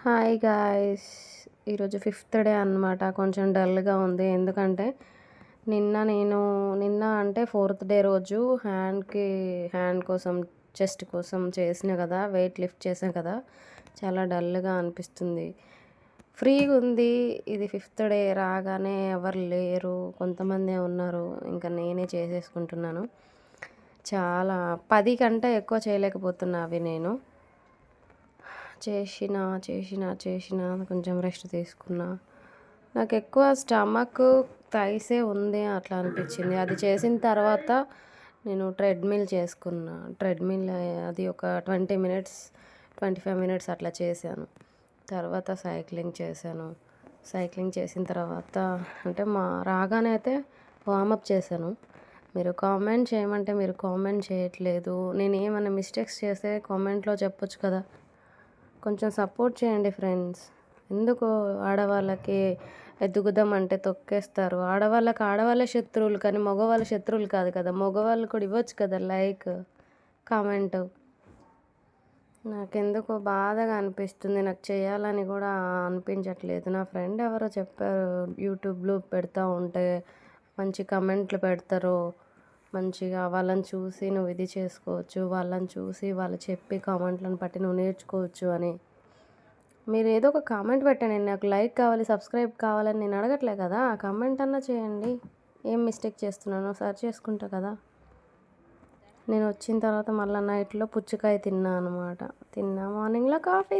Hi guys! ఈరోజు fifth day అనమాట. కొంచెం డల్‌గా ఉంది. ఎందుకంటే నిన్న అంటే ఫోర్త్ డే రోజు హ్యాండ్ కోసం, చెస్ట్ కోసం చేసిన కదా! వెయిట్ లిఫ్ట్ చేశా కదా! చాలా డల్‌గా అనిపిస్తుంది. ఫ్రీగుంది. ఇది ఫిఫ్త్ డే రాగానే ఎవరు లేరు. కొంతమందే ఉన్నారు. ఇంకా నేనే చేసేసుకుంటున్నాను. చాలా 10 కంటే ఎక్కువ చేయలేకపోతున్నా అవి నేను. చేషినా కొంచెం రెస్ట్ తీసుకున్నా. నాకెక్కువ స్టమక్, థైసే ఉంది అట్లా అనిపిచ్చింది. అది చేసిన తర్వాత నేను ట్రెడ్‌మిల్ చేసుకున్నా. ట్రెడ్‌మిల్ అది ఒక 20 మినిట్స్, 25 మినిట్స్ అట్లా చేశాను. తర్వాత సైక్లింగ్ చేశాను. సైక్లింగ్ చేసిన తర్వాత అంటే రాగానే అయితే వార్మప్ చేశాను. మీరు కామెంట్ చేయమంటే మీరు కామెంట్ చేయట్లేదు. నేనేమన్నా మిస్టేక్స్ చేస్తే కామెంట్‌లో చెప్పొచ్చు కదా! కొంచెం సపోర్ట్ చేయండి ఫ్రెండ్స్. ఎందుకు ఆడవాళ్ళకి ఎదుగుదామంటే తొక్కేస్తారు. ఆడవాళ్ళకి ఆడవాళ్ళే శత్రువులు కానీ మగవాళ్ళు శత్రువులు కాదు కదా! మగవాళ్ళు కూడా ఇవ్వచ్చు కదా లైక్, కామెంటు. నాకెందుకో బాధగా అనిపిస్తుంది. నాకు చేయాలని కూడా అనిపించట్లేదు. నా ఫ్రెండ్ ఎవరో చెప్పారు యూట్యూబ్‌లో పెడతా ఉంటే మంచి కమెంట్లు పెడతారు. మంచిగా వాళ్ళని చూసి నువ్వు ఇది చేసుకోవచ్చు. వాళ్ళని చూసి వాళ్ళు చెప్పే కామెంట్లను బట్టి నువ్వు నేర్చుకోవచ్చు అని. మీరు ఏదో ఒక కామెంట్ పెట్టండి. నాకు లైక్ కావాలి, సబ్స్క్రైబ్ కావాలని నేను అడగట్లే కదా! కామెంట్ అన్నా చేయండి. ఏం మిస్టేక్ చేస్తున్నానో సరి చేసుకుంటా కదా! నేను వచ్చిన తర్వాత మళ్ళా నైట్‌లో పుచ్చకాయ తిన్నా అనమాట. మార్నింగ్‌లో కాఫీ